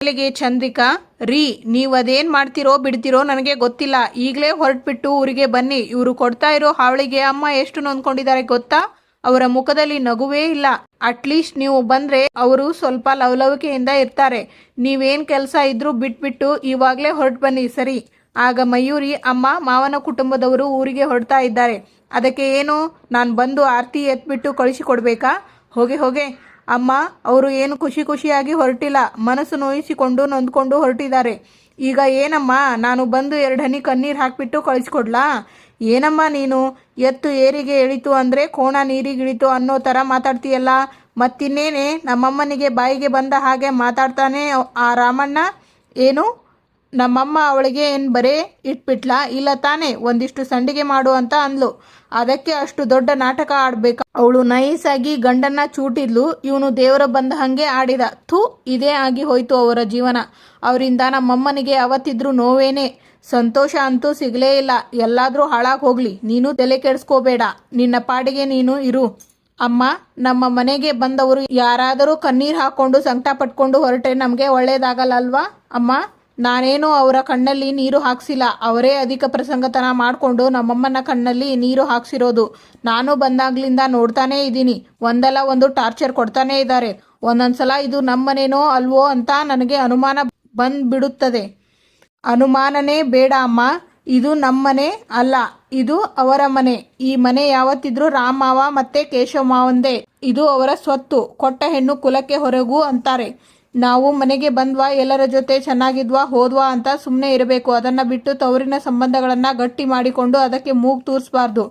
ಗೆ ಚಂದ್ರಿಕಾ, ರೀ ನೀವು ಅದೇನ್ ಮಾಡ್ತಿರೋ ಬಿಡ್ತಿರೋ ನನಗೆ ಗೊತ್ತಿಲ್ಲ, ಈಗಲೇ ಹೊರಟ್ಬಿಟ್ಟು ಊರಿಗೆ ಬನ್ನಿ. ಇವರು ಕೊಡ್ತಾ ಇರೋ ಹಾವಳಿಗೆ ಅಮ್ಮ ಎಷ್ಟು ನೊಂದ್ಕೊಂಡಿದ್ದಾರೆ ಗೊತ್ತಾ? ಅವರ ಮುಖದಲ್ಲಿ ನಗುವೇ ಇಲ್ಲ. ಅಟ್ಲೀಸ್ಟ್ ನೀವು ಬಂದ್ರೆ ಅವರು ಸ್ವಲ್ಪ ಲವಲವಿಕೆಯಿಂದ ಇರ್ತಾರೆ. ನೀವೇನ್ ಕೆಲಸ ಇದ್ರೂ ಬಿಟ್ಬಿಟ್ಟು ಇವಾಗಲೇ ಹೊರಟು ಬನ್ನಿ ಸರಿ. ಆಗ ಮಯೂರಿ, ಅಮ್ಮ, ಮಾವನ ಕುಟುಂಬದವರು ಊರಿಗೆ ಹೊರಡ್ತಾ ಇದ್ದಾರೆ. ಅದಕ್ಕೆ ಏನು, ನಾನು ಬಂದು ಆರತಿ ಎತ್ಬಿಟ್ಟು ಕಳಿಸಿಕೊಡ್ಬೇಕಾ? ಹೋಗೆ ಹೋಗೆ ಅಮ್ಮ, ಅವರು ಏನು ಖುಷಿಯಾಗಿ ಹೊರಟಿಲ್ಲ, ಮನಸ್ಸು ನೋಯಿಸಿಕೊಂಡು ನೊಂದ್ಕೊಂಡು ಹೊರಟಿದ್ದಾರೆ. ಈಗ ಏನಮ್ಮ, ನಾನು ಬಂದು 2 ಹನಿ ಕಣ್ಣೀರು ಹಾಕ್ಬಿಟ್ಟು ಕಳಿಸ್ಕೊಡ್ಲಾ? ಏನಮ್ಮ ನೀನು, ಎತ್ತು ಏರಿಗೆ ಇಳಿತು ಅಂದರೆ ಕೋಣ ನೀರಿಗಿಳಿತು ಅನ್ನೋ ಥರ ಮಾತಾಡ್ತೀಯಲ್ಲ. ಮತ್ತಿನ್ನೇನೆ, ನಮ್ಮಮ್ಮನಿಗೆ ಬಾಯಿಗೆ ಬಂದ ಹಾಗೆ ಮಾತಾಡ್ತಾನೆ ಆ ರಾಮಣ್ಣ. ಏನು, ನಮ್ಮಮ್ಮ ಅವಳಿಗೆ ಏನು ಬರೇ ಇಟ್ಬಿಟ್ಲಾ? ಇಲ್ಲ ತಾನೇ, ಒಂದಿಷ್ಟು ಸಂಡಿಗೆ ಮಾಡು ಅಂತ ಅಂದ್ಲು. ಅದಕ್ಕೆ ಅಷ್ಟು ದೊಡ್ಡ ನಾಟಕ ಆಡ್ಬೇಕಾ? ಅವಳು ನೈಸಾಗಿ ಗಂಡನ್ನ ಚೂಟಿದ್ಲು, ಇವನು ದೇವರ ಬಂದ ಹಾಗೆ ಆಡಿದ. ಥೂ, ಇದೇ ಆಗಿ ಹೋಯ್ತು ಅವರ ಜೀವನ. ಅವರಿಂದ ನಮ್ಮಮ್ಮನಿಗೆ ಅವತ್ತಿದ್ರು ನೋವೇನೆ, ಸಂತೋಷ ಅಂತೂ ಸಿಗಲೇ ಇಲ್ಲ. ಎಲ್ಲಾದ್ರೂ ಹಾಳಾಗಿ ಹೋಗ್ಲಿ, ನೀನು ತಲೆ ಕೆಡಿಸ್ಕೋಬೇಡ, ನಿನ್ನ ಪಾಡಿಗೆ ನೀನು ಇರು. ಅಮ್ಮ, ನಮ್ಮ ಮನೆಗೆ ಬಂದವರು ಯಾರಾದರೂ ಕಣ್ಣೀರು ಹಾಕೊಂಡು ಸಂಕಟ ಪಟ್ಕೊಂಡು ಹೊರಟೆ ನಮಗೆ ಒಳ್ಳೇದಾಗಲ್ಲ ಅಲ್ವಾ ಅಮ್ಮ? ನಾನೇನು ಅವರ ಕಣ್ಣಲ್ಲಿ ನೀರು ಹಾಕ್ಸಿಲ್ಲ, ಅವರೇ ಅಧಿಕ ಪ್ರಸಂಗತನ ಮಾಡಿಕೊಂಡು ನಮ್ಮಮ್ಮನ ಕಣ್ಣಲ್ಲಿ ನೀರು ಹಾಕ್ಸಿರೋದು. ನಾನು ಬಂದಾಗ್ಲಿಂದ ನೋಡ್ತಾನೇ ಇದ್ದೀನಿ, ಒಂದಲ್ಲ ಒಂದು ಟಾರ್ಚರ್ ಕೊಡ್ತಾನೇ ಇದ್ದಾರೆ. ಒಂದೊಂದ್ಸಲ ಇದು ನಮ್ಮನೇನೋ ಅಲ್ವೋ ಅಂತ ನನಗೆ ಅನುಮಾನ ಬಂದ್ಬಿಡುತ್ತದೆ. ಅನುಮಾನನೇ ಬೇಡ ಅಮ್ಮ, ಇದು ನಮ್ಮನೆ ಅಲ್ಲ, ಇದು ಅವರ ಮನೆ. ಈ ಮನೆ ಯಾವತ್ತಿದ್ರೂ ರಾಮಮಾವ ಮತ್ತೆ ಕೇಶವ ಮಾವಂದೇ. ಇದು ಅವರ ಸ್ವತ್ತು. ಕೊಟ್ಟ ಹೆಣ್ಣು ಕುಲಕ್ಕೆ ಹೊರಗು ಅಂತಾರೆ. ನಾವು ಮನೆಗೆ ಬಂದ್ವಾ, ಎಲ್ಲರ ಜೊತೆ ಚೆನ್ನಾಗಿದ್ವಾ, ಹೋದ್ವಾ ಅಂತ ಸುಮ್ಮನೆ ಇರಬೇಕು. ಅದನ್ನು ಬಿಟ್ಟು ತವರಿನ ಸಂಬಂಧಗಳನ್ನು ಗಟ್ಟಿ ಮಾಡಿಕೊಂಡು ಅದಕ್ಕೆ ಮೂಗು ತೂರಿಸಬಾರ್ದು.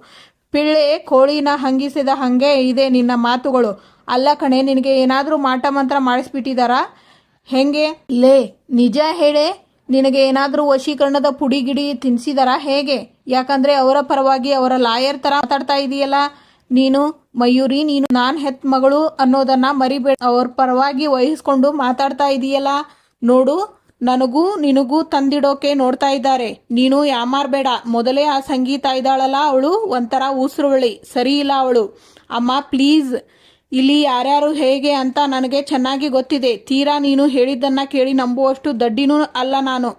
ಪಿಳ್ಳೆ ಕೋಳಿನ ಹಂಗಿಸಿದ ಹಾಗೆ ಇದೆ ನಿನ್ನ ಮಾತುಗಳು. ಅಲ್ಲ ಕಣೆ, ನಿನಗೆ ಏನಾದರೂ ಮಾಟ ಮಂತ್ರ ಮಾಡಿಸ್ಬಿಟ್ಟಿದಾರಾ ಹೆಂಗೆ? ಲೇ, ನಿಜ ಹೇಳೇ, ನಿನಗೆ ಏನಾದರೂ ವಶೀಕರಣದ ಪುಡಿಗಿಡಿ ತಿನ್ನಿಸಿದಾರಾ ಹೇಗೆ? ಯಾಕಂದರೆ ಅವರ ಪರವಾಗಿ ಅವರ ಲಾಯರ್ ಥರ ಮಾತಾಡ್ತಾ ಇದೆಯಲ್ಲ ನೀನು. ಮಯೂರಿ, ನೀನು ನಾನು ಹೆತ್ ಮಗಳು ಅನ್ನೋದನ್ನ ಮರಿಬೇಡ. ಅವ್ರ ಪರವಾಗಿ ವಹಿಸ್ಕೊಂಡು ಮಾತಾಡ್ತಾ ಇದೆಯಲ್ಲ ನೋಡು, ನನಗೂ ನಿನಗೂ ತಂದಿಡೋಕೆ ನೋಡ್ತಾ ಇದ್ದಾರೆ. ನೀನು ಯಾಮಾರಬೇಡ. ಮೊದಲೇ ಆ ಸಂಗೀತ ಇದ್ದಾಳಲ್ಲ, ಅವಳು ಒಂಥರ ಉಸಿರುವಳಿ, ಸರಿ ಇಲ್ಲ ಅವಳು. ಅಮ್ಮ ಪ್ಲೀಸ್, ಇಲ್ಲಿ ಯಾರ್ಯಾರು ಹೇಗೆ ಅಂತ ನನಗೆ ಚೆನ್ನಾಗಿ ಗೊತ್ತಿದೆ. ತೀರಾ ನೀನು ಹೇಳಿದ್ದನ್ನು ಕೇಳಿ ನಂಬುವಷ್ಟು ದಡ್ಡಿನೂ ಅಲ್ಲ ನಾನು.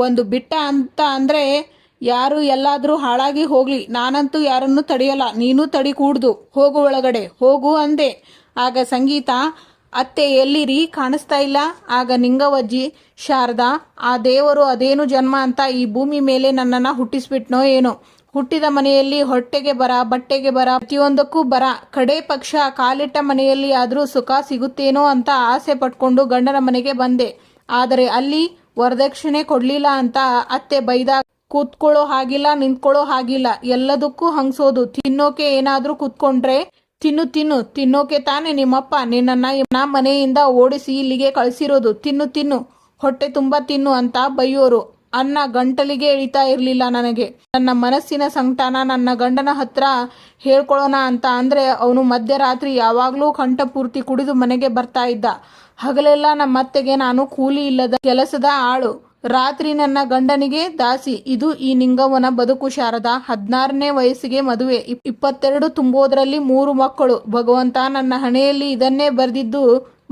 ಒಂದು ಬಿಟ್ಟ ಅಂತ ಅಂದರೆ ಯಾರು ಎಲ್ಲಾದರೂ ಹಾಳಾಗಿ ಹೋಗಲಿ, ನಾನಂತೂ ಯಾರನ್ನು ತಡೆಯಲ್ಲ. ನೀನು ತಡಿ ಕೂಡ್ದು, ಹೋಗು ಒಳಗಡೆ ಹೋಗು ಅಂದೆ. ಆಗ ಸಂಗೀತ, ಅತ್ತೆ ಎಲ್ಲಿರಿ, ಕಾಣಿಸ್ತಾ ಇಲ್ಲ. ಆಗ ನಿಂಗವಜ್ಜಿ, ಶಾರದಾ, ಆ ದೇವರು ಅದೇನು ಜನ್ಮ ಅಂತ ಈ ಭೂಮಿ ಮೇಲೆ ನನ್ನನ್ನು ಹುಟ್ಟಿಸ್ಬಿಟ್ನೋ ಏನೋ. ಹುಟ್ಟಿದ ಮನೆಯಲ್ಲಿ ಹೊಟ್ಟೆಗೆ ಬರ, ಬಟ್ಟೆಗೆ ಬರ, ಪ್ರತಿಯೊಂದಕ್ಕೂ ಬರ. ಕಡೆ ಪಕ್ಷ ಕಾಲಿಟ್ಟ ಮನೆಯಲ್ಲಿ ಆದರೂ ಸುಖ ಸಿಗುತ್ತೇನೋ ಅಂತ ಆಸೆ ಪಟ್ಕೊಂಡು ಗಂಡನ ಮನೆಗೆ ಬಂದೆ. ಆದರೆ ಅಲ್ಲಿ ವರದಕ್ಷಿಣೆ ಕೊಡಲಿಲ್ಲ ಅಂತ ಅತ್ತೆ ಬೈದಾಗ ಕೂತ್ಕೊಳ್ಳೋ ಹಾಗಿಲ್ಲ, ನಿಂತ್ಕೊಳ್ಳೋ ಹಾಗಿಲ್ಲ, ಎಲ್ಲದಕ್ಕೂ ಹಂಗ್ಸೋದು. ತಿನ್ನೋಕೆ ಏನಾದರೂ ಕೂತ್ಕೊಂಡ್ರೆ ತಿನ್ನೋಕೆ ತಾನೇ ನಿಮ್ಮಪ್ಪ ನಿನ್ನನ್ನು ಮನೆಯಿಂದ ಓಡಿಸಿ ಇಲ್ಲಿಗೆ ಕಳಿಸಿರೋದು. ತಿನ್ನು, ಹೊಟ್ಟೆ ತುಂಬ ತಿನ್ನು ಅಂತ ಬೈಯೋರು. ಅನ್ನ ಗಂಟಲಿಗೆ ಇಳಿತಾ ಇರಲಿಲ್ಲ ನನಗೆ. ನನ್ನ ಮನಸ್ಸಿನ ಸಂಕಟನ ನನ್ನ ಗಂಡನ ಹತ್ರ ಹೇಳ್ಕೊಳ್ಳೋಣ ಅಂತ ಅಂದರೆ ಅವನು ಮಧ್ಯರಾತ್ರಿ ಯಾವಾಗಲೂ ಕಂಠ ಪೂರ್ತಿ ಕುಡಿದು ಮನೆಗೆ ಬರ್ತಾ ಇದ್ದ. ಹಗಲೆಲ್ಲ ನಮ್ಮತ್ತೆಗೆ ನಾನು ಕೂಲಿ ಇಲ್ಲದ ಕೆಲಸದ ಆಳು, ರಾತ್ರಿ ನನ್ನ ಗಂಡನಿಗೆ ದಾಸಿ. ಇದು ಈ ನಿಂಗವ್ವನ ಬದುಕು ಶಾರದಾ. 16ನೇ ವಯಸ್ಸಿಗೆ ಮದುವೆ, 22 ತುಂಬೋದ್ರಲ್ಲಿ 3 ಮಕ್ಕಳು. ಭಗವಂತ ನನ್ನ ಹಣೆಯಲ್ಲಿ ಇದನ್ನೇ ಬರೆದಿದ್ದು.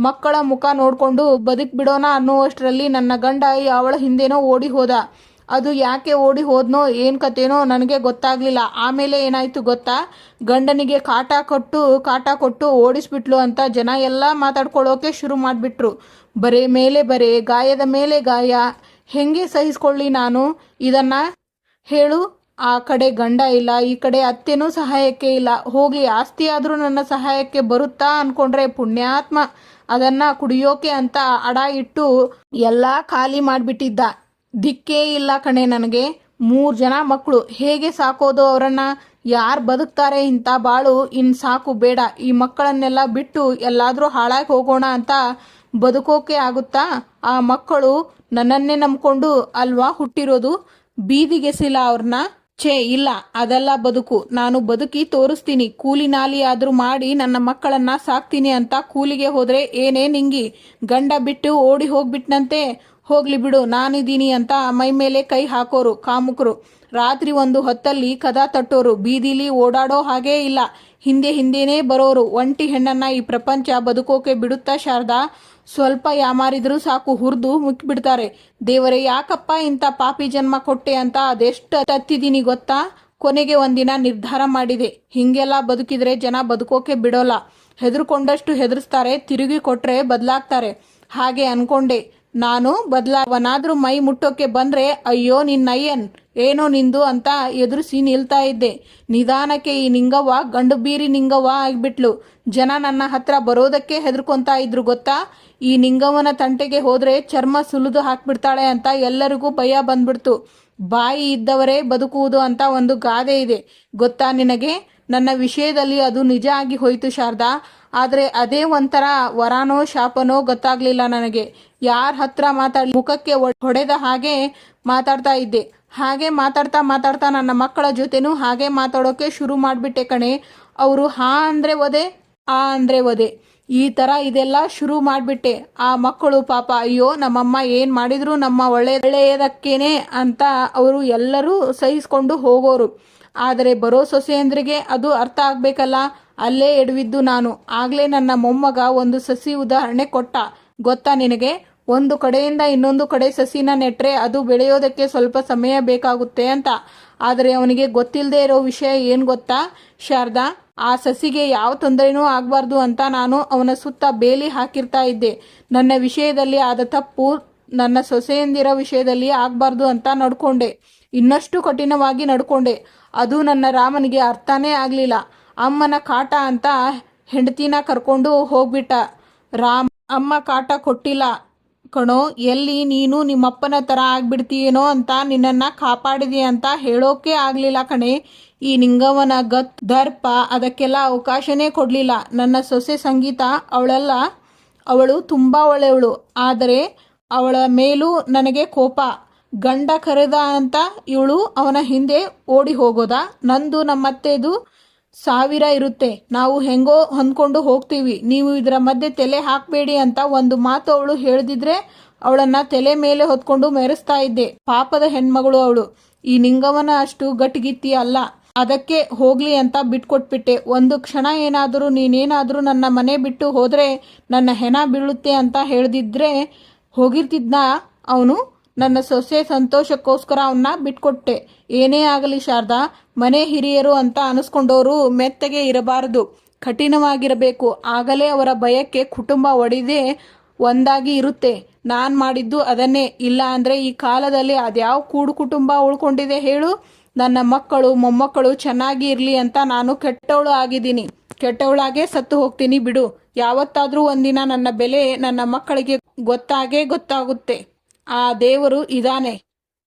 ಮಕ್ಕಳ ಮುಖ ನೋಡ್ಕೊಂಡು ಬದುಕ್ಬಿಡೋಣ ಅನ್ನುವಷ್ಟರಲ್ಲಿ ನನ್ನ ಗಂಡ ಅವಳ ಹಿಂದೆನೋ ಓಡಿ ಹೋದ. ಅದು ಯಾಕೆ ಓಡಿ ಹೋದ್ನೋ ಏನು ಕತೆನೋ ನನಗೆ ಗೊತ್ತಾಗ್ಲಿಲ್ಲ. ಆಮೇಲೆ ಏನಾಯ್ತು ಗೊತ್ತಾ? ಗಂಡನಿಗೆ ಕಾಟ ಕೊಟ್ಟು ಓಡಿಸ್ಬಿಟ್ಲು ಅಂತ ಜನ ಎಲ್ಲ ಮಾತಾಡ್ಕೊಳ್ಳೋಕೆ ಶುರು ಮಾಡಿಬಿಟ್ರು. ಬರೇ ಮೇಲೆ ಬರೇ, ಗಾಯದ ಮೇಲೆ ಗಾಯ. ಹೆಂಗೆ ಸಹಿಸ್ಕೊಳ್ಳಿ ನಾನು ಇದನ್ನ ಹೇಳು? ಆ ಕಡೆ ಗಂಡ ಇಲ್ಲ, ಈ ಕಡೆ ಅತ್ತೆನೂ ಸಹಾಯಕ್ಕೆ ಇಲ್ಲ. ಹೋಗ್ಲಿ, ಆಸ್ತಿ ಆದರೂ ನನ್ನ ಸಹಾಯಕ್ಕೆ ಬರುತ್ತಾ ಅನ್ಕೊಂಡ್ರೆ ಪುಣ್ಯಾತ್ಮ ಅದನ್ನ ಕುಡಿಯೋಕೆ ಅಂತ ಅಡ ಇಟ್ಟು ಎಲ್ಲ ಖಾಲಿ ಮಾಡಿಬಿಟ್ಟಿದ್ದ. ದಿಕ್ಕೇ ಇಲ್ಲ ಕಣೆ ನನಗೆ. 3 ಜನ ಮಕ್ಕಳು, ಹೇಗೆ ಸಾಕೋದು ಅವರನ್ನ? ಯಾರು ಬದುಕ್ತಾರೆ ಇಂಥ ಬಾಳು? ಇನ್ನು ಸಾಕು, ಬೇಡ. ಈ ಮಕ್ಕಳನ್ನೆಲ್ಲ ಬಿಟ್ಟು ಎಲ್ಲಾದರೂ ಹಾಳಾಗಿ ಹೋಗೋಣ ಅಂತ ಬದುಕೋಕೆ ಆಗುತ್ತಾ? ಆ ಮಕ್ಕಳು ನನ್ನನ್ನೇ ನಂಬ್ಕೊಂಡು ಅಲ್ವಾ ಹುಟ್ಟಿರೋದು. ಬೀದಿಗೆಸಿಲ್ಲ ಅವ್ರನ್ನ? ಛೇ ಇಲ್ಲ, ಅದೆಲ್ಲ ಬದುಕು. ನಾನು ಬದುಕಿ ತೋರಿಸ್ತೀನಿ. ಕೂಲಿ ನಾಲಿ ಆದರೂ ಮಾಡಿ ನನ್ನ ಮಕ್ಕಳನ್ನ ಸಾಕ್ತೀನಿ ಅಂತ ಕೂಲಿಗೆ ಹೋದ್ರೆ ಏನೇ ನಿಂಗಿ? ಗಂಡ ಬಿಟ್ಟು ಓಡಿ ಹೋಗ್ಬಿಟ್ನಂತೆ. ಹೋಗ್ಲಿ ಬಿಡು, ನಾನಿದ್ದೀನಿ ಅಂತ ಮೈ ಮೇಲೆ ಕೈ ಹಾಕೋರು ಕಾಮುಕರು. ರಾತ್ರಿ 1 ಹೊತ್ತಲ್ಲಿ ಕದ ತಟ್ಟೋರು. ಬೀದಿಲಿ ಓಡಾಡೋ ಹಾಗೇ ಇಲ್ಲ, ಹಿಂದೇನೇ ಬರೋರು. ಒಂಟಿ ಹೆಣ್ಣನ್ನ ಈ ಪ್ರಪಂಚ ಬದುಕೋಕೆ ಬಿಡುತ್ತಾ ಶಾರದಾ? ಸ್ವಲ್ಪ ಯಾಮಾರಿದ್ರು ಸಾಕು ಹುರಿದು ಮುಕ್ಕಿಬಿಡ್ತಾರೆ. ದೇವರೇ ಯಾಕಪ್ಪ ಇಂಥ ಪಾಪಿ ಜನ್ಮ ಕೊಟ್ಟೆ ಅಂತ ಅದೆಷ್ಟು ತತ್ತಿದ್ದೀನಿ ಗೊತ್ತಾ. ಕೊನೆಗೆ ಒಂದಿನ ನಿರ್ಧಾರ ಮಾಡಿದೆ, ಹಿಂಗೆಲ್ಲ ಬದುಕಿದ್ರೆ ಜನ ಬದುಕೋಕೆ ಬಿಡೋಲ್ಲ. ಹೆದರ್ಕೊಂಡಷ್ಟು ಹೆದರ್ಸ್ತಾರೆ, ತಿರುಗಿ ಕೊಟ್ರೆ ಬದಲಾಗ್ತಾರೆ. ಹಾಗೆ ಅನ್ಕೊಂಡೆ. ನಾನು ಬದಲಾವನಾದ್ರೂ ಮೈ ಮುಟ್ಟೋಕೆ ಬಂದ್ರೆ ಅಯ್ಯೋ ನಿನ್ನಯ್ಯನ್ ಏನೋ ನಿಂದು ಅಂತ ಎದುರಿಸಿ ನಿಲ್ತಾ ಇದ್ದೆ. ನಿಧಾನಕ್ಕೆ ಈ ನಿಂಗವ್ವ ಗಂಡು ಬೀರಿ ನಿಂಗವ್ವ ಆಗಿಬಿಟ್ಲು. ಜನ ನನ್ನ ಹತ್ರ ಬರೋದಕ್ಕೆ ಹೆದರ್ಕೊಂತಾ ಇದ್ರು ಗೊತ್ತಾ. ಈ ನಿಂಗವ್ವನ ತಂಟೆಗೆ ಹೋದ್ರೆ ಚರ್ಮ ಸುಲಿದು ಹಾಕ್ಬಿಡ್ತಾಳೆ ಅಂತ ಎಲ್ಲರಿಗೂ ಭಯ ಬಂದ್ಬಿಡ್ತು. ಬಾಯಿ ಇದ್ದವರೇ ಬದುಕುವುದು ಅಂತ ಒಂದು ಗಾದೆ ಇದೆ ಗೊತ್ತಾ ನಿನಗೆ. ನನ್ನ ವಿಷಯದಲ್ಲಿ ಅದು ನಿಜ ಆಗಿ ಹೋಯಿತು ಶಾರದಾ. ಆದರೆ ಅದೇ ಒಂಥರ ವರಾನೋ ಶಾಪನೋ ಗೊತ್ತಾಗ್ಲಿಲ್ಲ ನನಗೆ. ಯಾರ ಹತ್ರ ಮಾತಾಡಿ ಮುಖಕ್ಕೆ ಹೊಡೆದ ಹಾಗೆ ಮಾತಾಡ್ತಾ ಇದ್ದೆ. ಹಾಗೆ ಮಾತಾಡ್ತಾ ಮಾತಾಡ್ತಾ ನನ್ನ ಮಕ್ಕಳ ಜೊತೆನೂ ಹಾಗೆ ಮಾತಾಡೋಕೆ ಶುರು ಮಾಡಿಬಿಟ್ಟೆ ಕಣೆ. ಅವರು ಹಾ ಅಂದರೆ ಒದೆ, ಆ ಅಂದರೆ ಒದೆ, ಈ ಥರ ಇದೆಲ್ಲ ಶುರು ಮಾಡಿಬಿಟ್ಟೆ. ಆ ಮಕ್ಕಳು ಪಾಪ ಅಯ್ಯೋ ನಮ್ಮಮ್ಮ ಏನು ಮಾಡಿದ್ರು ನಮ್ಮ ಒಳ್ಳೆಯದಕ್ಕೇನೆ ಅಂತ ಅವರು ಎಲ್ಲರೂ ಸಹಿಸ್ಕೊಂಡು ಹೋಗೋರು. ಆದರೆ ಬರೋ ಸೊಸೆಯಂದ್ರಿಗೆ ಅದು ಅರ್ಥ ಆಗಬೇಕಲ್ಲ. ಅಲ್ಲೇ ಎಡವಿದ್ದು ನಾನು. ಆಗಲೇ ನನ್ನ ಮೊಮ್ಮಗ ಒಂದು ಸಸಿ ಉದಾಹರಣೆ ಕೊಟ್ಟ ಗೊತ್ತಾ ನಿನಗೆ. ಒಂದು ಕಡೆಯಿಂದ ಇನ್ನೊಂದು ಕಡೆ ಸಸಿನ ನೆಟ್ಟರೆ ಅದು ಬೆಳೆಯೋದಕ್ಕೆ ಸ್ವಲ್ಪ ಸಮಯ ಬೇಕಾಗುತ್ತೆ ಅಂತ. ಆದರೆ ಅವನಿಗೆ ಗೊತ್ತಿಲ್ಲದೆ ಇರೋ ವಿಷಯ ಏನು ಗೊತ್ತಾ ಶಾರದಾ, ಆ ಸಸಿಗೆ ಯಾವ ತೊಂದರೆನೂ ಆಗಬಾರ್ದು ಅಂತ ನಾನು ಅವನ ಸುತ್ತ ಬೇಲಿ ಹಾಕಿರ್ತಾ ಇದ್ದೆ. ನನ್ನ ವಿಷಯದಲ್ಲಿ ಆದ ತಪ್ಪು ನನ್ನ ಸೊಸೆಯಂದಿರ ವಿಷಯದಲ್ಲಿ ಆಗಬಾರ್ದು ಅಂತ ನಡ್ಕೊಂಡೆ. ಇನ್ನಷ್ಟು ಕಠಿಣವಾಗಿ ನಡ್ಕೊಂಡೆ. ಅದು ನನ್ನ ರಾಮನಿಗೆ ಅರ್ಥನೇ ಆಗಲಿಲ್ಲ. ಅಮ್ಮನ ಕಾಟ ಅಂತ ಹೆಂಡತಿನ ಕರ್ಕೊಂಡು ಹೋಗ್ಬಿಟ್ಟ ರಾಮ್. ಅಮ್ಮ ಕಾಟ ಕೊಟ್ಟಿಲ್ಲ ಕಣೋ. ಎಲ್ಲಿ ನೀನು ನಿಮ್ಮಪ್ಪನ ಥರ ಆಗ್ಬಿಡ್ತೀಯೇನೋ ಅಂತ ನಿನ್ನನ್ನು ಕಾಪಾಡಿದೆ ಅಂತ ಹೇಳೋಕೆ ಆಗಲಿಲ್ಲ ಕಣೆ. ಈ ನಿಂಗವನ ದರ್ಪ ಅದಕ್ಕೆಲ್ಲ ಅವಕಾಶನೇ ಕೊಡಲಿಲ್ಲ. ನನ್ನ ಸೊಸೆ ಸಂಗೀತ ಅವಳು ತುಂಬ ಒಳ್ಳೆಯವಳು. ಆದರೆ ಅವಳ ಮೇಲೂ ನನಗೆ ಕೋಪ. ಗಂಡ ಕರೆದ ಅಂತ ಇವಳು ಅವನ ಹಿಂದೆ ಓಡಿ ಹೋಗೋದಾ. ನಂದು ನಮ್ಮತ್ತೆದು 1000 ಇರುತ್ತೆ. ನಾವು ಹೆಂಗೋ ಹೊಂದ್ಕೊಂಡು ಹೋಗ್ತೀವಿ. ನೀವು ಇದರ ಮಧ್ಯೆ ತಲೆ ಹಾಕಬೇಡಿ ಅಂತ ಒಂದು ಮಾತು ಅವಳು ಹೇಳ್ದಿದ್ರೆ ಅವಳನ್ನು ತಲೆ ಮೇಲೆ ಹೊತ್ಕೊಂಡು ಮೆರೆಸ್ತಾ ಇದ್ದೆ. ಪಾಪದ ಹೆಣ್ಮಗಳು ಅವಳು. ಈ ನಿಂಗವನ ಅಷ್ಟು ಗಟ್ಟಿಗಿತ್ತಿ ಅಲ್ಲ. ಅದಕ್ಕೆ ಹೋಗ್ಲಿ ಅಂತ ಬಿಟ್ಕೊಟ್ಬಿಟ್ಟೆ. ಒಂದು ಕ್ಷಣ ಏನಾದರೂ ನೀನೇನಾದರೂ ನನ್ನ ಮನೆ ಬಿಟ್ಟು ಹೋದರೆ ನನ್ನ ಹೆಣ ಬೀಳುತ್ತೆ ಅಂತ ಹೇಳ್ದಿದ್ರೆ ಹೋಗಿರ್ತಿದ್ನ ಅವನು. ನನ್ನ ಸೊಸೆ ಸಂತೋಷಕ್ಕೋಸ್ಕರ ಅವನ್ನ ಬಿಟ್ಕೊಟ್ಟೆ. ಏನೇ ಆಗಲಿ ಶಾರದಾ, ಮನೆ ಹಿರಿಯರು ಅಂತ ಅನಿಸ್ಕೊಂಡವರು ಮೆತ್ತಗೆ ಇರಬಾರದು, ಕಠಿಣವಾಗಿರಬೇಕು. ಆಗಲೇ ಅವರ ಭಯಕ್ಕೆ ಕುಟುಂಬ ಒಡೆದೇ ಒಂದಾಗಿ ಇರುತ್ತೆ. ನಾನು ಮಾಡಿದ್ದು ಅದನ್ನೇ. ಇಲ್ಲ ಅಂದರೆ ಈ ಕಾಲದಲ್ಲಿ ಅದ್ಯಾವ ಕೂಡು ಕುಟುಂಬ ಉಳ್ಕೊಂಡಿದೆ ಹೇಳು. ನನ್ನ ಮಕ್ಕಳು ಮೊಮ್ಮಕ್ಕಳು ಚೆನ್ನಾಗಿ ಇರಲಿ ಅಂತ ನಾನು ಕೆಟ್ಟವಳು ಆಗಿದ್ದೀನಿ. ಕೆಟ್ಟವಳಾಗೆ ಸತ್ತು ಹೋಗ್ತೀನಿ ಬಿಡು. ಯಾವತ್ತಾದರೂ ಒಂದಿನ ನನ್ನ ಬೆಲೆ ನನ್ನ ಮಕ್ಕಳಿಗೆ ಗೊತ್ತಾಗುತ್ತೆ. ಆ ದೇವರು ಇದಾನೆ,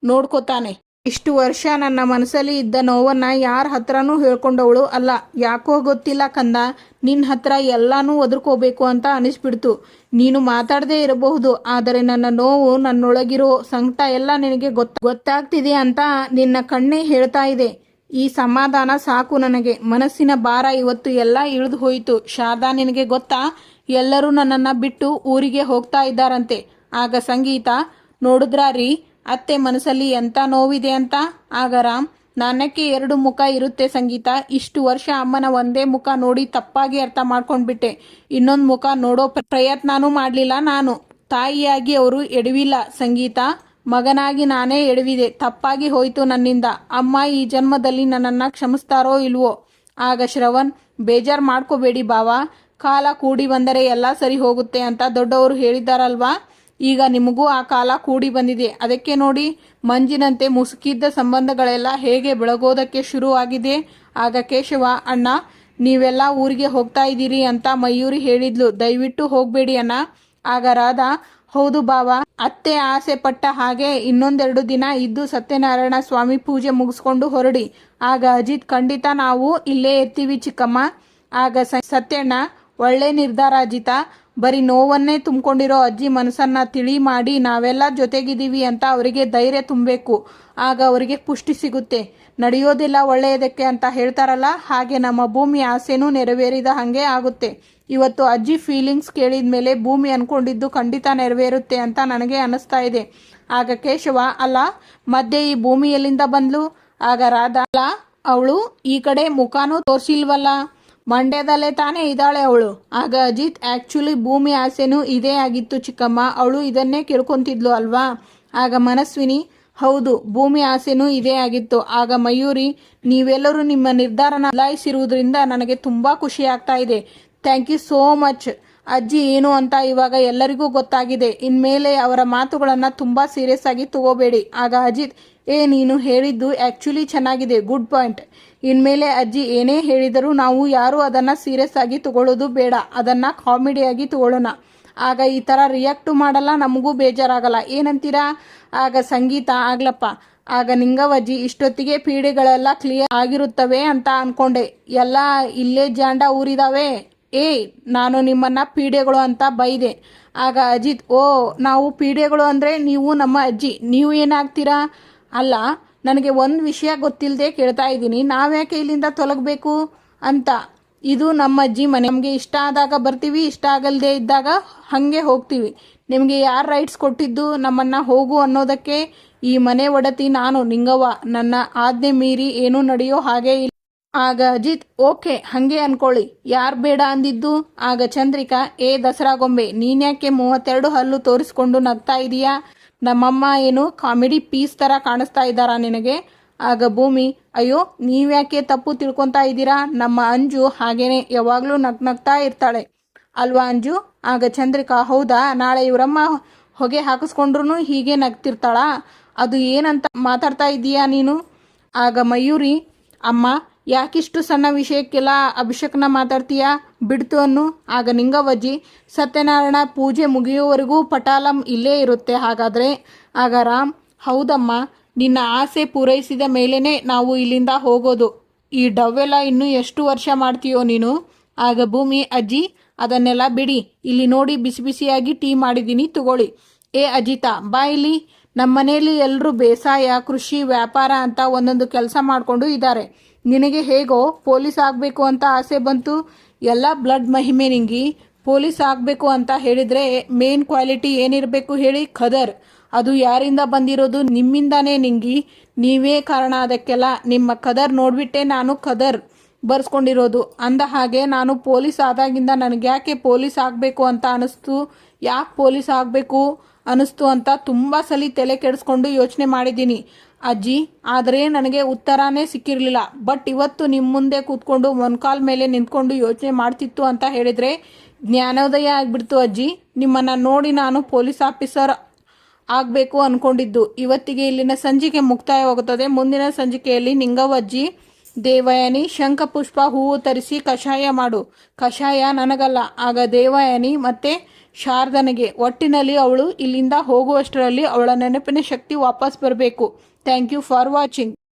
ನೋಡ್ಕೋತಾನೆ. ಇಷ್ಟು ವರ್ಷ ನನ್ನ ಮನಸ್ಸಲ್ಲಿ ಇದ್ದ ನೋವನ್ನ ಯಾರ ಹತ್ರನೂ ಹೇಳ್ಕೊಂಡವಳು ಅಲ್ಲ. ಯಾಕೋ ಗೊತ್ತಿಲ್ಲ ಕಂದ, ನಿನ್ನ ಹತ್ರ ಎಲ್ಲಾನು ಒದರ್ಕೋಬೇಕು ಅಂತ ಅನಿಸ್ಬಿಡ್ತು. ನೀನು ಮಾತಾಡದೇ ಇರಬಹುದು, ಆದರೆ ನನ್ನ ನೋವು, ನನ್ನೊಳಗಿರೋ ಸಂಕಟ ಎಲ್ಲ ನಿನಗೆ ಗೊತ್ತಾಗ್ತಿದೆ ಅಂತ ನಿನ್ನ ಕಣ್ಣೇ ಹೇಳ್ತಾ ಇದೆ. ಈ ಸಮಾಧಾನ ಸಾಕು ನನಗೆ. ಮನಸ್ಸಿನ ಭಾರ ಇವತ್ತು ಎಲ್ಲ ಇಳಿದು ಹೋಯಿತು. ಶಾರದಾ, ನಿನಗೆ ಗೊತ್ತಾ, ಎಲ್ಲರೂ ನನ್ನನ್ನು ಬಿಟ್ಟು ಊರಿಗೆ ಹೋಗ್ತಾ ಇದ್ದಾರಂತೆ. ಆಗ ಸಂಗೀತ, ನೋಡಿದ್ರಾರಿ ಅತ್ತೆ ಮನಸ್ಸಲ್ಲಿ ಎಂಥ ನೋವಿದೆ ಅಂತ. ಆಗ ರಾಮ್, ನಾನಕ್ಕೆ 2 ಮುಖ ಇರುತ್ತೆ ಸಂಗೀತ. ಇಷ್ಟು ವರ್ಷ ಅಮ್ಮನ ಒಂದೇ ಮುಖ ನೋಡಿ ತಪ್ಪಾಗಿ ಅರ್ಥ ಮಾಡ್ಕೊಂಡ್ಬಿಟ್ಟೆ. ಇನ್ನೊಂದು ಮುಖ ನೋಡೋ ಪ್ರಯತ್ನನೂ ಮಾಡಲಿಲ್ಲ ನಾನು. ತಾಯಿಯಾಗಿ ಅವರು ಎಡವಿಲ್ಲ ಸಂಗೀತ, ಮಗನಾಗಿ ನಾನೇ ಎಡವಿದೆ. ತಪ್ಪಾಗಿ ಹೋಯಿತು ನನ್ನಿಂದ. ಅಮ್ಮ ಈ ಜನ್ಮದಲ್ಲಿ ನನ್ನನ್ನು ಕ್ಷಮಿಸ್ತಾರೋ ಇಲ್ವೋ. ಆಗ ಶ್ರವಣ್, ಬೇಜಾರು ಮಾಡ್ಕೋಬೇಡಿ ಬಾವಾ, ಕಾಲ ಕೂಡಿ ಬಂದರೆ ಎಲ್ಲ ಸರಿ ಹೋಗುತ್ತೆ ಅಂತ ದೊಡ್ಡವರು ಹೇಳಿದ್ದಾರಲ್ವಾ. ಈಗ ನಿಮಗೂ ಆ ಕಾಲ ಕೂಡಿ ಬಂದಿದೆ. ಅದಕ್ಕೆ ನೋಡಿ, ಮಂಜಿನಂತೆ ಮುಸುಕಿದ್ದ ಸಂಬಂಧಗಳೆಲ್ಲ ಹೇಗೆ ಬೆಳಗೋದಕ್ಕೆ ಶುರುವಾಗಿದೆ. ಆಗ ಕೇಶವ, ಅಣ್ಣ ನೀವೆಲ್ಲ ಊರಿಗೆ ಹೋಗ್ತಾ ಇದ್ದೀರಿ ಅಂತ ಮಯೂರಿ ಹೇಳಿದ್ಲು, ದಯವಿಟ್ಟು ಹೋಗಬೇಡಿ ಅಣ್ಣ. ಆಗ ರಾಧಾ, ಹೌದು ಬಾವ, ಅತ್ತೆ ಆಸೆ ಪಟ್ಟ ಹಾಗೆ ಇನ್ನೊಂದೆರಡು ದಿನ ಇದ್ದು ಸತ್ಯನಾರಾಯಣ ಸ್ವಾಮಿ ಪೂಜೆ ಮುಗಿಸ್ಕೊಂಡು ಹೊರಡಿ. ಆಗ ಅಜಿತ್, ಖಂಡಿತ ನಾವು ಇಲ್ಲೇ ಇರ್ತೀವಿ ಚಿಕ್ಕಮ್ಮ. ಆಗ ಸತ್ಯಣ್ಣ, ಒಳ್ಳೆ ನಿರ್ಧಾರ ಅಜಿತ. ಬರೀ ನೋವನ್ನೇ ತುಂಬಿಕೊಂಡಿರೋ ಅಜ್ಜಿ ಮನಸ್ಸನ್ನ ತಿಳಿ ಮಾಡಿ ನಾವೆಲ್ಲ ಜೊತೆಗಿದ್ದೀವಿ ಅಂತ ಅವರಿಗೆ ಧೈರ್ಯ ತುಂಬಬೇಕು. ಆಗ ಅವರಿಗೆ ಪುಷ್ಟಿ ಸಿಗುತ್ತೆ. ನಡೆಯೋದಿಲ್ಲ ಒಳ್ಳೆಯದಕ್ಕೆ ಅಂತ ಹೇಳ್ತಾರಲ್ಲ, ಹಾಗೆ ನಮ್ಮ ಭೂಮಿ ಆಸೆನೂ ನೆರವೇರಿದ ಹಾಗೆ ಆಗುತ್ತೆ. ಇವತ್ತು ಅಜ್ಜಿ ಫೀಲಿಂಗ್ಸ್ ಕೇಳಿದ ಮೇಲೆ ಭೂಮಿ ಅನ್ಕೊಂಡಿದ್ದು ಖಂಡಿತ ನೆರವೇರುತ್ತೆ ಅಂತ ನನಗೆ ಅನ್ನಿಸ್ತಾ ಇದೆ. ಆಗ ಕೇಶವ, ಅಲ್ಲ ಮಧ್ಯೆ ಈ ಭೂಮಿ ಎಲ್ಲಿಂದ ಬಂದ್ಲು. ಆಗ ರಾಧಾ, ಅಲ್ಲ ಅವಳು ಈ ಕಡೆ ಮುಖಾನೂ ತೋರಿಸಿಲ್ವಲ್ಲ. ಮಂಡ್ಯದಲ್ಲೇ ತಾನೇ ಇದ್ದಾಳೆ ಅವಳು. ಆಗ ಅಜಿತ್, ಆ್ಯಕ್ಚುಲಿ ಭೂಮಿ ಆಸೆನೂ ಇದೇ ಆಗಿತ್ತು ಚಿಕ್ಕಮ್ಮ, ಅವಳು ಇದನ್ನೇ ಕೇಳ್ಕೊತಿದ್ಲು ಅಲ್ವಾ. ಆಗ ಮನಸ್ವಿನಿ, ಹೌದು, ಭೂಮಿ ಆಸೆನೂ ಇದೇ ಆಗಿತ್ತು. ಆಗ ಮಯೂರಿ, ನೀವೆಲ್ಲರೂ ನಿಮ್ಮ ನಿರ್ಧಾರನ ಬದಲಾಯಿಸಿರುವುದರಿಂದ ನನಗೆ ತುಂಬ ಖುಷಿ ಆಗ್ತಾ ಇದೆ. Thank you so much. ಅಜ್ಜಿ ಏನು ಅಂತ ಇವಾಗ ಎಲ್ಲರಿಗೂ ಗೊತ್ತಾಗಿದೆ. ಇನ್ಮೇಲೆ ಅವರ ಮಾತುಗಳನ್ನು ತುಂಬ ಸೀರಿಯಸ್ ಆಗಿ ತಗೋಬೇಡಿ. ಆಗ ಅಜಿತ್, ನೀನು ಹೇಳಿದ್ದು ಆ್ಯಕ್ಚುಲಿ ಚೆನ್ನಾಗಿದೆ, ಗುಡ್ ಪಾಯಿಂಟ್. ಇನ್ಮೇಲೆ ಅಜ್ಜಿ ಏನೇ ಹೇಳಿದರೂ ನಾವು ಯಾರೂ ಅದನ್ನು ಸೀರಿಯಸ್ ಆಗಿ ತಗೊಳ್ಳೋದು ಬೇಡ, ಅದನ್ನು ಕಾಮಿಡಿಯಾಗಿ ತಗೊಳ್ಳೋಣ. ಆಗ ಈ ಥರ ರಿಯಾಕ್ಟು ಮಾಡಲ್ಲ, ನಮಗೂ ಬೇಜಾರಾಗಲ್ಲ, ಏನಂತೀರಾ. ಆಗ ಸಂಗೀತ, ಆಗ್ಲಪ್ಪ. ಆಗ ನಿಂಗವಜ್ಜಿ, ಇಷ್ಟೊತ್ತಿಗೆ ಪೀಡೆಗಳೆಲ್ಲ ಕ್ಲಿಯರ್ ಆಗಿರುತ್ತವೆ ಅಂತ ಅಂದ್ಕೊಂಡೆ, ಎಲ್ಲ ಇಲ್ಲೇ ಜಾಂಡ ಊರಿದಾವೆ. ನಾನು ನಿಮ್ಮನ್ನು ಪೀಡೆಗಳು ಅಂತ ಬೈದೆ. ಆಗ ಅಜಿತ್, ನಾವು ಪೀಡೆಗಳು ಅಂದರೆ ನೀವು ನಮ್ಮ ಅಜ್ಜಿ, ನೀವು ಏನಾಗ್ತೀರಾ. ಅಲ್ಲ, ನನಗೆ ಒಂದು ವಿಷಯ ಗೊತ್ತಿಲ್ಲದೆ ಕೇಳ್ತಾ ಇದ್ದೀನಿ, ನಾವ್ಯಾಕೆ ಇಲ್ಲಿಂದ ತೊಲಗಬೇಕು ಅಂತ. ಇದು ನಮ್ಮ ಅಜ್ಜಿ ಮನೆ, ನಮಗೆ ಇಷ್ಟ ಆದಾಗ ಬರ್ತೀವಿ, ಇಷ್ಟ ಆಗಲ್ದೇ ಇದ್ದಾಗ ಹಾಗೆ ಹೋಗ್ತೀವಿ. ನಿಮಗೆ ಯಾರು ರೈಟ್ಸ್ ಕೊಟ್ಟಿದ್ದು ನಮ್ಮನ್ನು ಹೋಗು ಅನ್ನೋದಕ್ಕೆ. ಈ ಮನೆ ಒಡತಿ ನಾನು, ನಿಂಗವ್ವ. ನನ್ನ ಆಜ್ಞೆ ಮೀರಿ ಏನೂ ನಡೆಯೋ ಹಾಗೆ ಇಲ್ಲ. ಆಗ ಅಜಿತ್, ಓಕೆ, ಹಾಗೆ ಅನ್ಕೊಳ್ಳಿ, ಯಾರು ಬೇಡ ಅಂದಿದ್ದು. ಆಗ ಚಂದ್ರಿಕಾ, ದಸರಾ ಗೊಂಬೆ, ನೀನ್ಯಾಕೆ 32 ಹಲ್ಲು ತೋರಿಸ್ಕೊಂಡು ನಗ್ತಾ ಇದೀಯಾ. ನಮ್ಮಮ್ಮ ಏನು ಕಾಮಿಡಿ ಪೀಸ್ ಥರ ಕಾಣಿಸ್ತಾ ಇದ್ದಾರಾ ನಿನಗೆ. ಆಗ ಭೂಮಿ, ಅಯ್ಯೋ ನೀವ್ಯಾಕೆ ತಪ್ಪು ತಿಳ್ಕೊತಾ ಇದ್ದೀರಾ, ನಮ್ಮ ಅಂಜು ಹಾಗೇನೆ ಯಾವಾಗಲೂ ನಗ್ನಗ್ತಾ ಇರ್ತಾಳೆ ಅಲ್ವಾ ಅಂಜು. ಆಗ ಚಂದ್ರಿಕಾ, ಹೌದಾ, ನಾಳೆ ಇವರಮ್ಮ ಹೊಗೆ ಹಾಕಿಸ್ಕೊಂಡ್ರು ಹೀಗೆ ನಗ್ತಿರ್ತಾಳಾ, ಅದು ಏನಂತ ಮಾತಾಡ್ತಾ ಇದ್ದೀಯಾ ನೀನು. ಆಗ ಮಯೂರಿ, ಅಮ್ಮ ಯಾಕಿಷ್ಟು ಸಣ್ಣ ವಿಷಯಕ್ಕೆಲ್ಲ ಅಭಿಷೇಕನ ಮಾತಾಡ್ತೀಯಾ, ಬಿಡ್ತು ಅನ್ನು. ಆಗ ನಿಂಗವಜ್ಜಿ, ಸತ್ಯನಾರಾಯಣ ಪೂಜೆ ಮುಗಿಯುವವರೆಗೂ ಪಟಾಲಂ ಇಲ್ಲೇ ಇರುತ್ತೆ ಹಾಗಾದರೆ. ಆಗ ರಾಮ್, ಹೌದಮ್ಮ, ನಿನ್ನ ಆಸೆ ಪೂರೈಸಿದ ಮೇಲೇ ನಾವು ಇಲ್ಲಿಂದ ಹೋಗೋದು. ಈ ಡವ್ವೆಲ್ಲ ಇನ್ನೂ ಎಷ್ಟು ವರ್ಷ ಮಾಡ್ತೀಯೋ ನೀನು. ಆಗ ಭೂಮಿ, ಅಜ್ಜಿ ಅದನ್ನೆಲ್ಲ ಬಿಡಿ, ಇಲ್ಲಿ ನೋಡಿ ಬಿಸಿ ಬಿಸಿಯಾಗಿ ಟೀ ಮಾಡಿದ್ದೀನಿ, ತಗೊಳ್ಳಿ. ಅಜಿತಾ, ಬಾ ಇಲ್ಲಿ. ನಮ್ಮ ಮನೆಯಲ್ಲಿ ಎಲ್ಲರೂ ಬೇಸಾಯ, ಕೃಷಿ, ವ್ಯಾಪಾರ ಅಂತ ಒಂದೊಂದು ಕೆಲಸ ಮಾಡಿಕೊಂಡು ಇದ್ದಾರೆ. ನಿನಗೆ ಹೇಗೋ ಪೊಲೀಸ್ ಆಗಬೇಕು ಅಂತ ಆಸೆ ಬಂತು, ಎಲ್ಲ ಬ್ಲಡ್ ಮಹಿಮೆ ನಿಂಗಿ. ಪೊಲೀಸ್ ಆಗಬೇಕು ಅಂತ ಹೇಳಿದರೆ ಮೇನ್ ಕ್ವಾಲಿಟಿ ಏನಿರಬೇಕು ಹೇಳಿ, ಖದರ್. ಅದು ಯಾರಿಂದ ಬಂದಿರೋದು, ನಿಮ್ಮಿಂದಾನೇ ನಿಂಗಿ. ನೀವೇ ಕಾರಣ ಅದಕ್ಕೆಲ್ಲ. ನಿಮ್ಮ ಖದರ್ ನೋಡಿಬಿಟ್ಟೆ ನಾನು ಖದರ್ ಬರ್ಸ್ಕೊಂಡಿರೋದು. ಅಂದ ಹಾಗೆ ನಾನು ಪೊಲೀಸ್ ಆದಾಗಿಂದ ನನಗೆ ಯಾಕೆ ಪೊಲೀಸ್ ಆಗಬೇಕು ಅಂತ ಅನಿಸ್ತು, ಯಾಕೆ ಪೊಲೀಸ್ ಆಗಬೇಕು ಅನ್ನಿಸ್ತು ಅಂತ ತುಂಬ ಸಲ ತಲೆ ಕೆಡಿಸ್ಕೊಂಡು ಯೋಚನೆ ಮಾಡಿದ್ದೀನಿ ಅಜ್ಜಿ. ಆದರೆ ನನಗೆ ಉತ್ತರನೇ ಸಿಕ್ಕಿರಲಿಲ್ಲ. ಬಟ್ ಇವತ್ತು ನಿಮ್ಮ ಮುಂದೆ ಕೂತ್ಕೊಂಡು ಮೊನ್ಕಾಲ್ ಮೇಲೆ ನಿಂತ್ಕೊಂಡು ಯೋಚನೆ ಮಾಡ್ತಿತ್ತು ಅಂತ ಹೇಳಿದರೆ ಜ್ಞಾನೋದಯ ಆಗಿಬಿಡ್ತು ಅಜ್ಜಿ. ನಿಮ್ಮನ್ನು ನೋಡಿ ನಾನು ಪೊಲೀಸ್ ಆಫೀಸರ್ ಆಗಬೇಕು ಅಂದ್ಕೊಂಡಿದ್ದು. ಇವತ್ತಿಗೆ ಇಲ್ಲಿನ ಸಂಚಿಕೆ ಮುಕ್ತಾಯವಾಗುತ್ತದೆ. ಮುಂದಿನ ಸಂಚಿಕೆಯಲ್ಲಿ ನಿಂಗವಜ್ಜಿ, ದೇವಯಾನಿ ಶಂಖಪುಷ್ಪ ಹೂವು ತರಿಸಿ ಕಷಾಯ ಮಾಡು. ಕಷಾಯ ನನಗಲ್ಲ, ಆಗ ದೇವಯಾನಿ ಮತ್ತು ಶಾರದನಿಗೆ. ಒಟ್ಟಿನಲ್ಲಿ ಅವಳು ಇಲ್ಲಿಂದ ಹೋಗುವಷ್ಟರಲ್ಲಿ ಅವಳ ನೆನಪಿನ ಶಕ್ತಿ ವಾಪಸ್ ಬರಬೇಕು. Thank you for watching.